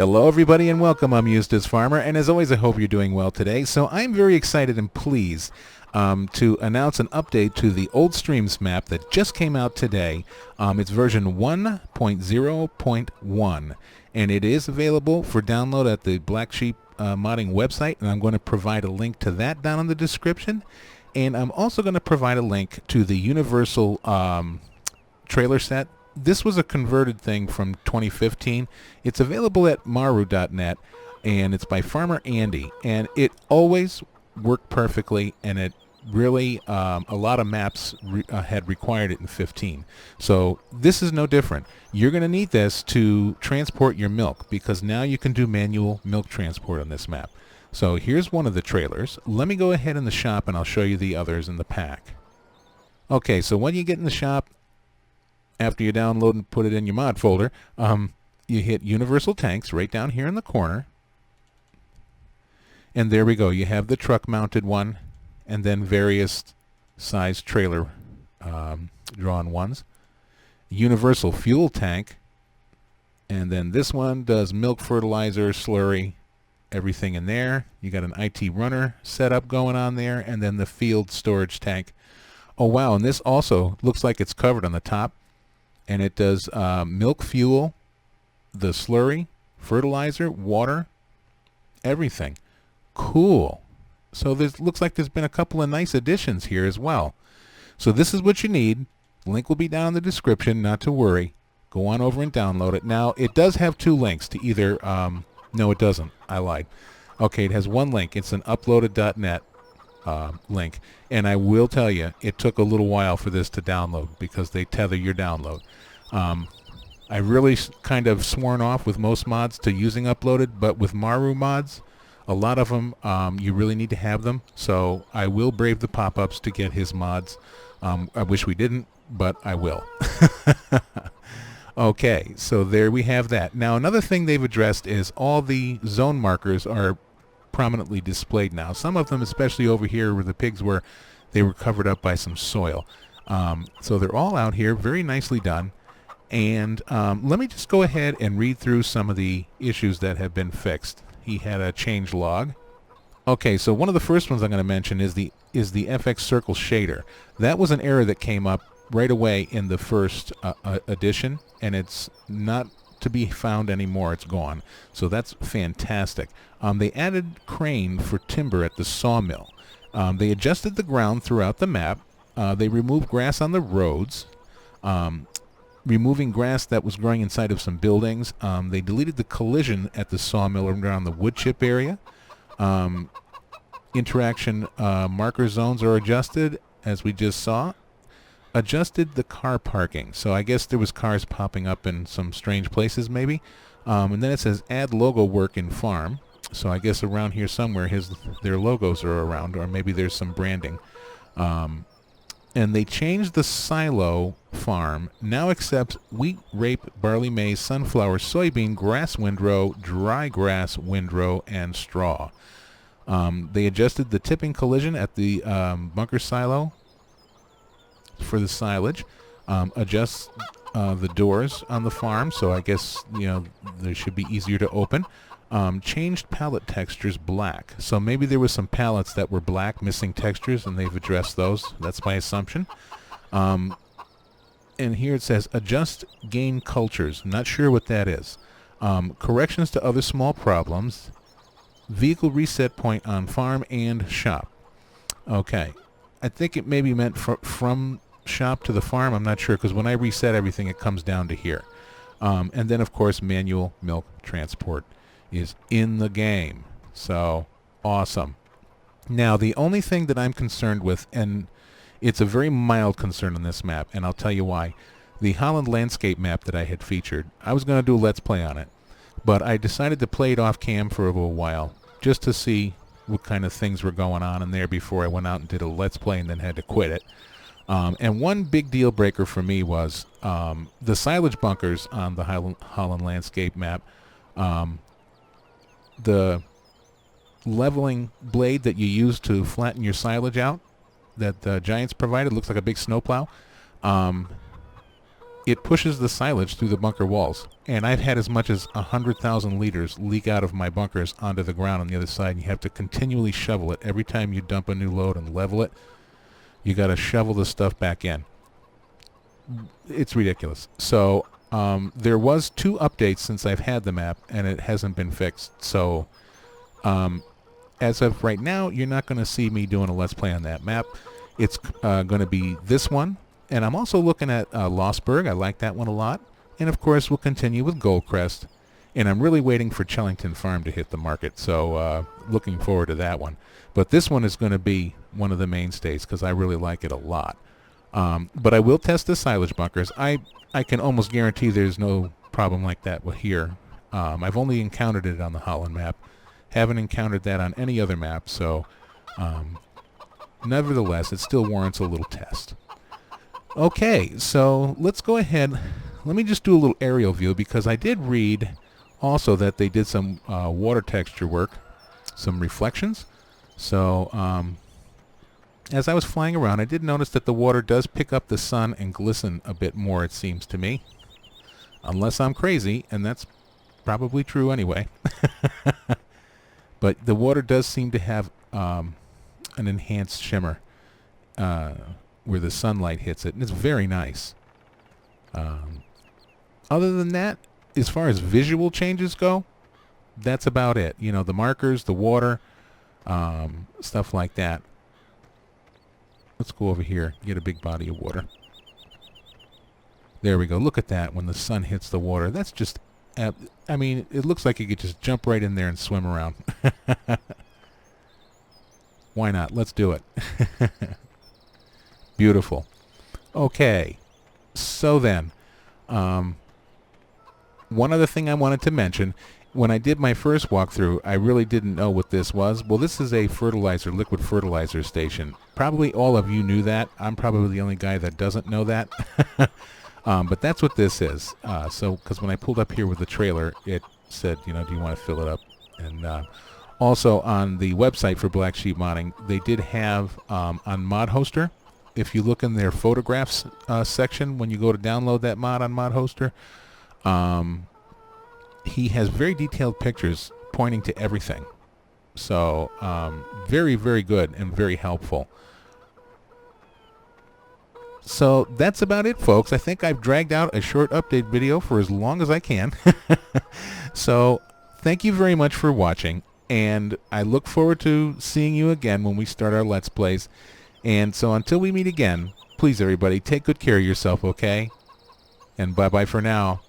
Hello everybody and welcome. I'm Eustace Pharmer, and as always I hope you're doing well today. So I'm very excited and pleased to announce an update to the old Streams map that just came out today. It's version 1.0.1 and it is available for download at the Black Sheep modding website, and I'm going to provide a link to that down in the description. And I'm also going to provide a link to the Universal trailer set. This was a converted thing from 2015. It's available at maru.net, and it's by Pharmer Andy, and it always worked perfectly, and it really a lot of maps had required it in 15. So this is no different. You're going to need this to transport your milk, because now you can do manual milk transport on this map. So here's one of the trailers. Let me go ahead in the shop and I'll show you the others in the pack. Okay, so when you get in the shop, after you download and put it in your mod folder, you hit Universal Tanks right down here in the corner. And there we go. You have the truck mounted one, and then various size trailer drawn ones. Universal fuel tank, and then this one does milk, fertilizer, slurry, everything in there. You got an IT runner setup going on there, and then the field storage tank. Oh wow, and this also looks like it's covered on the top, and it does milk, fuel, the slurry, fertilizer, water, everything. Cool. So looks like there's been a couple of nice additions here as well. So this is what you need. Link will be down in the description, not to worry. Go on over and download it. Now, it does have two links to either, no it doesn't, I lied. Okay, it has one link. It's an uploaded.net link. And I will tell you, it took a little while for this to download because they tether your download. I really kind of sworn off with most mods to using uploaded, but with Maru mods, a lot of them, you really need to have them. So I will brave the pop-ups to get his mods. I wish we didn't, but I will. Okay, so there we have that. Now another thing they've addressed is all the zone markers are prominently displayed now. Some of them, especially over here where the pigs were, they were covered up by some soil. So they're all out here, very nicely done. And let me just go ahead and read through some of the issues that have been fixed. He had a change log. Okay, so one of the first ones I'm going to mention is the FX Circle shader. That was an error that came up right away in the first edition, and it's not to be found anymore. It's gone. So that's fantastic. They added crane for timber at the sawmill. They adjusted the ground throughout the map. They removed grass on the roads, removing grass that was growing inside of some buildings. They deleted the collision at the sawmill around the wood chip area. Interaction marker zones are adjusted, as we just saw. Adjusted the car parking. So I guess there was cars popping up in some strange places maybe. And then it says add logo work in farm. So I guess around here somewhere their logos are around, or maybe there's some branding. And they changed the silo farm. Now accepts wheat, rape, barley, maize, sunflower, soybean, grass windrow, dry grass windrow, and straw. They adjusted the tipping collision at the bunker silo for the silage. Adjust the doors on the farm, so I guess they should be easier to open. Changed pallet textures black. So maybe there was some pallets that were black, missing textures, and they've addressed those. That's my assumption. And here it says adjust gain cultures. Not sure what that is. Corrections to other small problems. Vehicle reset point on farm and shop. Okay. I think it maybe meant from shop to the farm. I'm not sure, because when I reset everything it comes down to here. And then of course manual milk transport is in the game. So awesome. Now the only thing that I'm concerned with, and it's a very mild concern on this map, and I'll tell you why. The Holland landscape map that I had featured, I was going to do a let's play on it, but I decided to play it off cam for a little while just to see what kind of things were going on in there before I went out and did a let's play and then had to quit it. And one big deal breaker for me was the silage bunkers on the Holland landscape map. The leveling blade that you use to flatten your silage out that the Giants provided looks like a big snowplow. it pushes the silage through the bunker walls. And I've had as much as 100,000 liters leak out of my bunkers onto the ground on the other side. And you have to continually shovel it. Every time you dump a new load and level it, you got to shovel the stuff back in. It's ridiculous. So there was 2 updates since I've had the map, and it hasn't been fixed. So as of right now, you're not going to see me doing a Let's Play on that map. It's going to be this one. And I'm also looking at Lostburg. I like that one a lot. And of course, we'll continue with Goldcrest. And I'm really waiting for Chellington Farm to hit the market. So looking forward to that one. But this one is going to be one of the mainstays because I really like it a lot. But I will test the silage bunkers. I can almost guarantee there's no problem like that here. I've only encountered it on the Holland map. Haven't encountered that on any other map. So nevertheless, it still warrants a little test. Okay, so let's go ahead. Let me just do a little aerial view because I did read also that they did some water texture work, some reflections. So as I was flying around, I did notice that the water does pick up the sun and glisten a bit more, it seems to me. Unless I'm crazy, and that's probably true anyway. But the water does seem to have an enhanced shimmer where the sunlight hits it, and it's very nice. Other than that, as far as visual changes go, that's about it. You know, the markers, the water, stuff like that. Let's go over here, get a big body of water. There we go. Look at that when the sun hits the water. That's just, I mean, it looks like you could just jump right in there and swim around. Why not? Let's do it. Beautiful. Okay. So then, one other thing I wanted to mention. When I did my first walkthrough, I really didn't know what this was. Well, this is a fertilizer, liquid fertilizer station. Probably all of you knew that. I'm probably the only guy that doesn't know that. But that's what this is. So, because when I pulled up here with the trailer, it said, you know, do you want to fill it up? And also on the website for Black Sheep Modding, they did have on Mod Hoster, if you look in their photographs section, when you go to download that mod on Mod Hoster, he has very detailed pictures pointing to everything. So very, very good and very helpful. So that's about it, folks. I think I've dragged out a short update video for as long as I can. So thank you very much for watching, and I look forward to seeing you again when we start our Let's Plays. And so until we meet again, please everybody, take good care of yourself, okay? And bye-bye for now.